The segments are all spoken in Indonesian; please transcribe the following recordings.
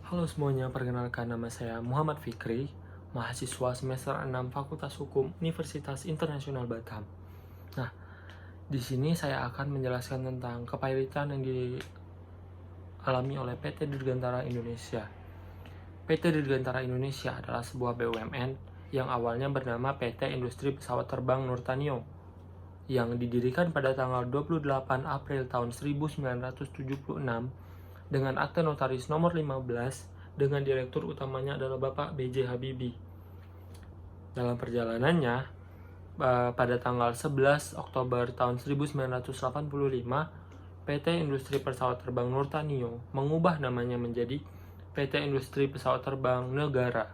Halo semuanya, perkenalkan nama saya Muhammad Fikri, mahasiswa semester 6 Fakultas Hukum Universitas Internasional Batam. Nah, di sini saya akan menjelaskan tentang kepailitan yang dialami oleh PT Dirgantara Indonesia. PT Dirgantara Indonesia adalah sebuah BUMN yang awalnya bernama PT Industri Pesawat Terbang Nurtanio, yang didirikan pada tanggal 28 April tahun 1976 dengan akte notaris nomor 15 dengan direktur utamanya adalah Bapak B.J. Habibie. Dalam perjalanannya, pada tanggal 11 Oktober tahun 1985, PT Industri Pesawat Terbang Nurtanio mengubah namanya menjadi PT Industri Pesawat Terbang Negara.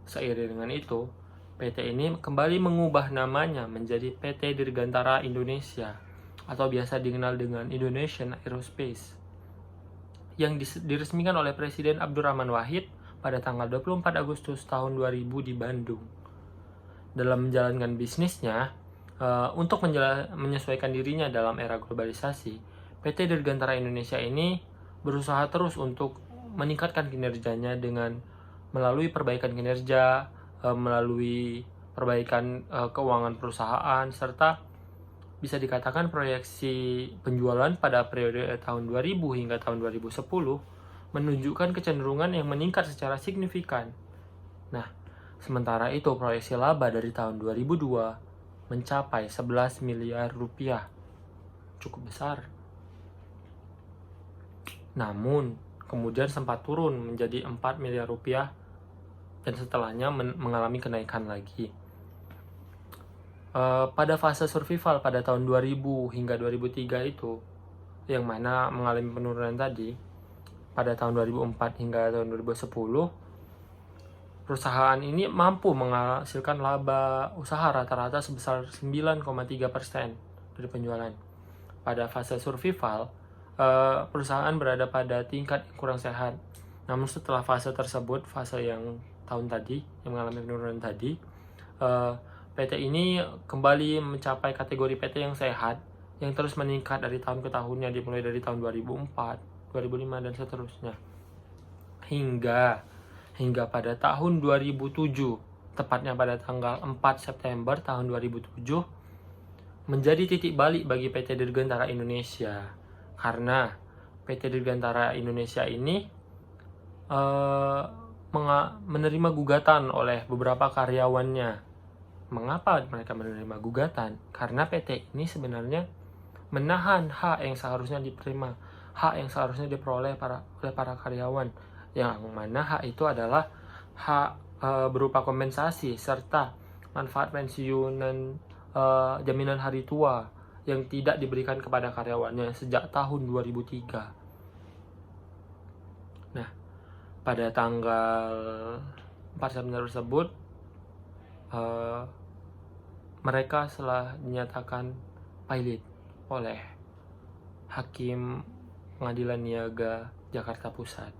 Seiring dengan itu, PT ini kembali mengubah namanya menjadi PT Dirgantara Indonesia atau biasa dikenal dengan Indonesian Aerospace, yang diresmikan oleh Presiden Abdurrahman Wahid pada tanggal 24 Agustus tahun 2000 di Bandung. Dalam menjalankan bisnisnya, untuk menyesuaikan dirinya dalam era globalisasi, PT Dirgantara Indonesia ini berusaha terus untuk meningkatkan kinerjanya dengan melalui perbaikan kinerja, melalui perbaikan keuangan perusahaan, serta bisa dikatakan proyeksi penjualan pada periode tahun 2000 hingga tahun 2010 menunjukkan kecenderungan yang meningkat secara signifikan. Nah, sementara itu proyeksi laba dari tahun 2002 mencapai 11 miliar rupiah. Cukup besar. Namun, kemudian sempat turun menjadi 4 miliar rupiah dan setelahnya mengalami kenaikan lagi. Pada fase survival pada tahun 2000 hingga 2003 itu, yang mana mengalami penurunan tadi, pada tahun 2004 hingga tahun 2010, perusahaan ini mampu menghasilkan laba usaha rata-rata sebesar 9,3% dari penjualan. Pada fase survival, perusahaan berada pada tingkat yang kurang sehat. Namun setelah fase tersebut, fase yang tahun tadi, yang mengalami penurunan tadi, PT ini kembali mencapai kategori PT yang sehat, yang terus meningkat dari tahun ke tahunnya, dimulai dari tahun 2004, 2005, dan seterusnya. Hingga pada tahun 2007, tepatnya pada tanggal 4 September tahun 2007, menjadi titik balik bagi PT Dirgantara Indonesia. Karena PT Dirgantara Indonesia ini menerima gugatan oleh beberapa karyawannya. Mengapa mereka menerima gugatan? Karena PT ini sebenarnya menahan hak yang seharusnya diterima, hak yang seharusnya diperoleh oleh para karyawan, yang mana hak itu adalah hak berupa kompensasi serta manfaat pensiun dan jaminan hari tua yang tidak diberikan kepada karyawannya sejak tahun 2003. Nah, pada tanggal 4 September tersebut, mereka telah dinyatakan pilot oleh Hakim Pengadilan Niaga Jakarta Pusat.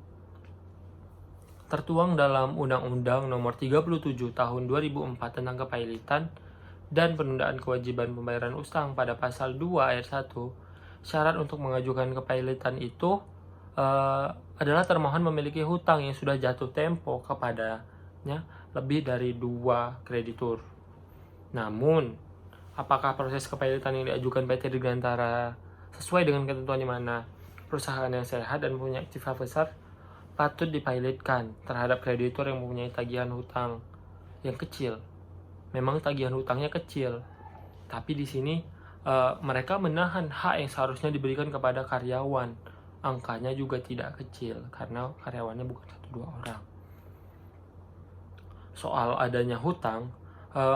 Tertuang dalam Undang-Undang Nomor 37 Tahun 2004 tentang Kepailitan dan Penundaan Kewajiban Pembayaran Utang pada Pasal 2 Ayat 1, syarat untuk mengajukan kepailitan itu adalah termohon memiliki hutang yang sudah jatuh tempo kepadanya lebih dari 2 kreditur. Namun, apakah proses kepailitan yang diajukan PT Dirgantara sesuai dengan ketentuan di mana perusahaan yang sehat dan punya aktiva besar patut dipailitkan terhadap kreditur yang mempunyai tagihan hutang yang kecil? Memang tagihan hutangnya kecil, tapi di sini mereka menahan hak yang seharusnya diberikan kepada karyawan. Angkanya juga tidak kecil karena karyawannya bukan 1-2 orang. Soal adanya hutang,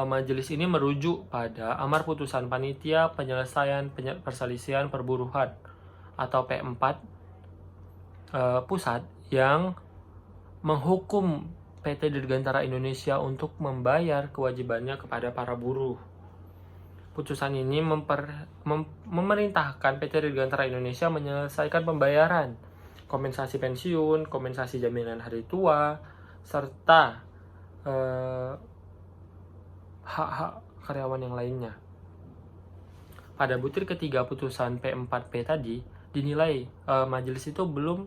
majelis ini merujuk pada amar putusan Panitia Penyelesaian Perselisihan Perburuhan atau P4 pusat yang menghukum PT Dirgantara Indonesia untuk membayar kewajibannya kepada para buruh. Putusan ini memerintahkan PT Dirgantara Indonesia menyelesaikan pembayaran kompensasi pensiun, kompensasi jaminan hari tua, serta hak-hak karyawan yang lainnya. Pada butir ketiga putusan P4P tadi, dinilai majelis itu belum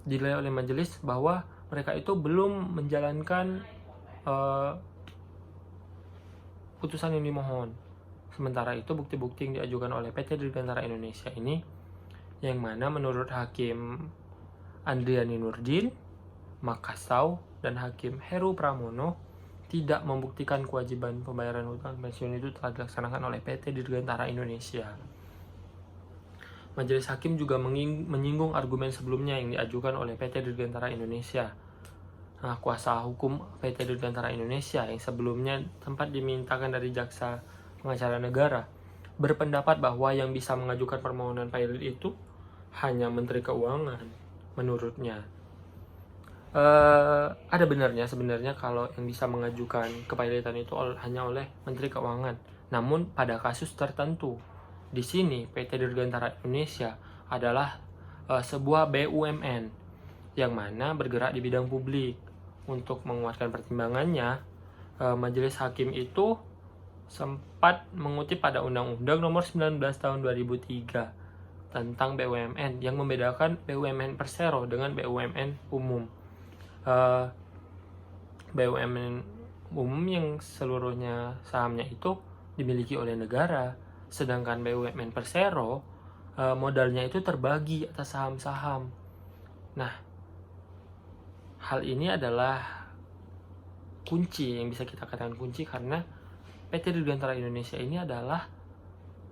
dinilai oleh majelis bahwa mereka itu belum menjalankan putusan yang dimohon. Sementara itu bukti-bukti yang diajukan oleh PT Dirgantara Indonesia ini, yang mana menurut Hakim Andriani Nurdin, Makassau, dan Hakim Heru Pramono tidak membuktikan kewajiban pembayaran hutang pensiun itu telah dilaksanakan oleh PT Dirgantara Indonesia. Majelis Hakim juga menyinggung argumen sebelumnya yang diajukan oleh PT Dirgantara Indonesia. Nah, kuasa hukum PT Dirgantara Indonesia yang sebelumnya sempat dimintakan dari Jaksa Pengacara Negara berpendapat bahwa yang bisa mengajukan permohonan pilot itu hanya Menteri Keuangan menurutnya. Ada benarnya sebenarnya kalau yang bisa mengajukan kepilotan itu hanya oleh Menteri Keuangan. Namun pada kasus tertentu, di sini PT Dirgantara Indonesia adalah sebuah BUMN yang mana bergerak di bidang publik. Untuk menguatkan pertimbangannya, Majelis Hakim itu sempat mengutip pada Undang-Undang Nomor 19 Tahun 2003 tentang BUMN yang membedakan BUMN Persero dengan BUMN umum. BUMN umum yang seluruhnya sahamnya itu dimiliki oleh negara, sedangkan BUMN Persero modalnya itu terbagi atas saham-saham. Nah, hal ini adalah kunci yang bisa kita katakan kunci karena PT Dirgantara Indonesia ini adalah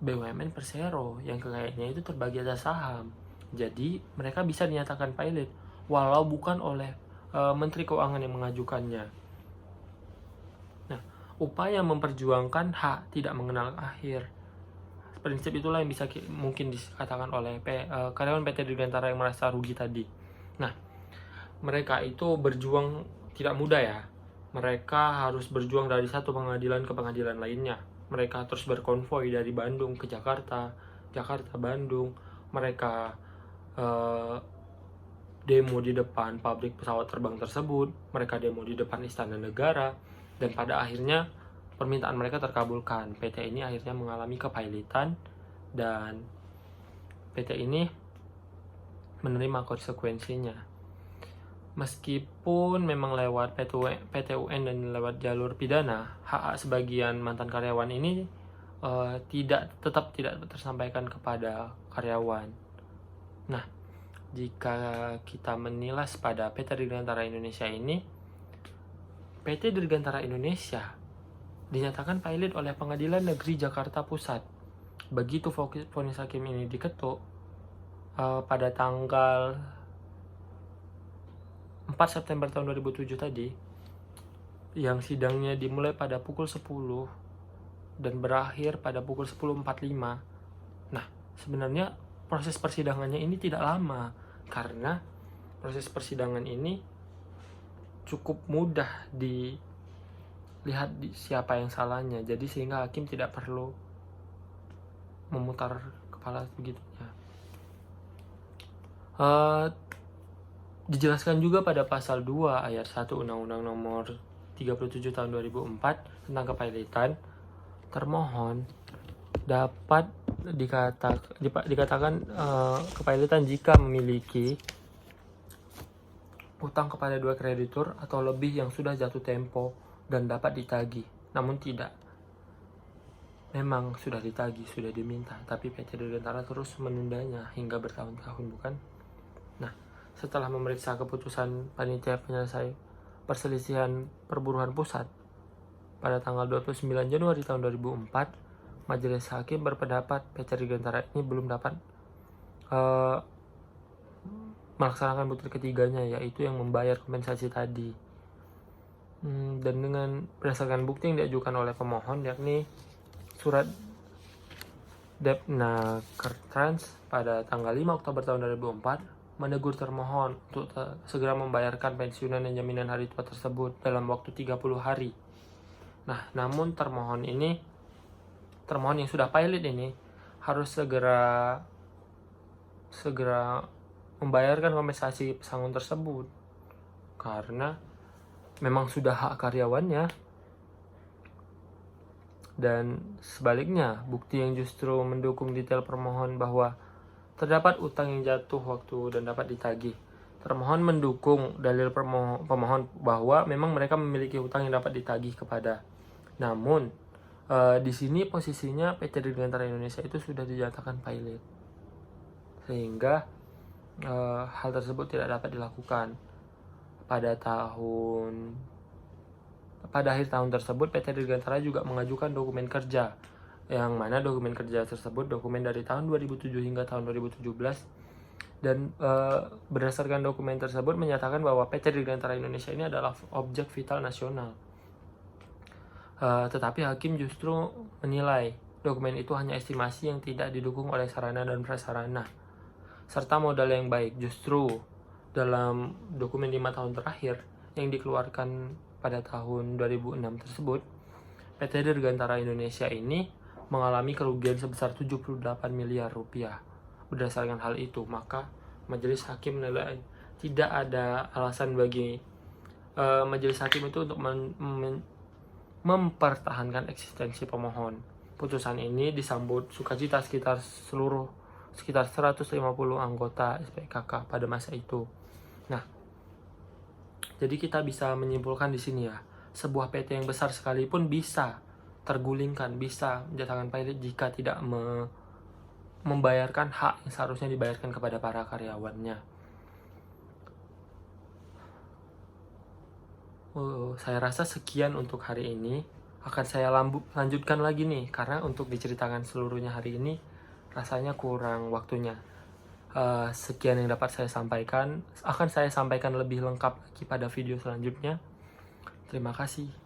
BUMN Persero yang kekayaannya itu terbagi atas saham. Jadi mereka bisa dinyatakan pilot walau bukan oleh Menteri Keuangan yang mengajukannya. Nah, upaya memperjuangkan hak tidak mengenal akhir. Prinsip itulah yang bisa mungkin dikatakan oleh karyawan PT Dirgantara yang merasa rugi tadi. Nah, mereka itu berjuang tidak mudah ya. Mereka harus berjuang dari satu pengadilan ke pengadilan lainnya. Mereka terus berkonvoi dari Bandung ke Jakarta, Jakarta Bandung. Mereka demo di depan pabrik pesawat terbang tersebut. Mereka demo di depan Istana Negara. Dan pada akhirnya permintaan mereka terkabulkan. PT ini akhirnya mengalami kepailitan dan PT ini menerima konsekuensinya. Meskipun memang lewat PT UN dan lewat jalur pidana, hak sebagian mantan karyawan ini tetap tidak tersampaikan kepada karyawan. Nah, jika kita menilas pada PT Dirgantara Indonesia ini, PT Dirgantara Indonesia dinyatakan pilot oleh Pengadilan Negeri Jakarta Pusat. Begitu vonis hakim ini diketuk pada tanggal 4 September tahun 2007 tadi, yang sidangnya dimulai pada pukul 10 dan berakhir pada pukul 10.45. Nah, sebenarnya proses persidangannya ini tidak lama karena proses persidangan ini cukup mudah dilihat siapa yang salahnya. Jadi sehingga hakim tidak perlu memutar kepala begitunya. Dijelaskan juga pada pasal 2 ayat 1 Undang-Undang Nomor 37 tahun 2004 tentang kepilotan, termohon dapat dikatakan kepilotan jika memiliki utang kepada dua kreditur atau lebih yang sudah jatuh tempo dan dapat ditagih. Namun tidak. Memang sudah ditagih, sudah diminta, tapi PT Dirgantara terus menundanya hingga bertahun-tahun, bukan? Nah, setelah memeriksa keputusan Panitia Penyelesai Perselisihan Perburuan Pusat pada tanggal 29 Januari tahun 2004, Majelis Hakim berpendapat PT Dirgantara ini belum dapat melaksanakan bukti ketiganya, yaitu yang membayar kompensasi tadi. Dan dengan berdasarkan bukti yang diajukan oleh pemohon, yakni surat Depna Kertrans pada tanggal 5 Oktober tahun 2004, menegur termohon untuk segera membayarkan pensiunan dan jaminan hari tua tersebut dalam waktu 30 hari. Nah, namun termohon yang sudah pilot ini harus segera membayarkan kompensasi pesangon tersebut karena memang sudah hak karyawannya. Dan sebaliknya, bukti yang justru mendukung detail permohon bahwa terdapat utang yang jatuh waktu dan dapat ditagih Termohon mendukung dalil pemohon bahwa memang mereka memiliki hutang yang dapat ditagih kepada. Namun, di sini posisinya PT Dirgantara Indonesia itu sudah dinyatakan pilot, sehingga hal tersebut tidak dapat dilakukan. Pada akhir tahun tersebut, PT Dirgantara juga mengajukan dokumen kerja, yang mana dokumen kerja tersebut dokumen dari tahun 2007 hingga tahun 2017. Dan berdasarkan dokumen tersebut menyatakan bahwa PT Dirgantara Indonesia ini adalah objek vital nasional. Tetapi hakim justru menilai dokumen itu hanya estimasi yang tidak didukung oleh sarana dan prasarana serta modal yang baik. Justru dalam dokumen 5 tahun terakhir yang dikeluarkan pada tahun 2006 tersebut, PT Dirgantara Indonesia ini mengalami kerugian sebesar 78 miliar rupiah. Berdasarkan hal itu, maka majelis hakim menilai tidak ada alasan bagi majelis hakim itu untuk mempertahankan eksistensi pemohon. Putusan ini disambut sukacita sekitar 150 anggota SPKK pada masa itu. Nah, jadi kita bisa menyimpulkan di sini ya, sebuah PT yang besar sekalipun bisa tergulingkan, bisa menjatuhkan pilot jika tidak membayarkan hak yang seharusnya dibayarkan kepada para karyawannya. Saya rasa sekian untuk hari ini. Akan saya lanjutkan lagi nih, karena untuk diceritakan seluruhnya hari ini rasanya kurang waktunya. Sekian yang dapat saya sampaikan. Akan saya sampaikan lebih lengkap lagi pada video selanjutnya. Terima kasih.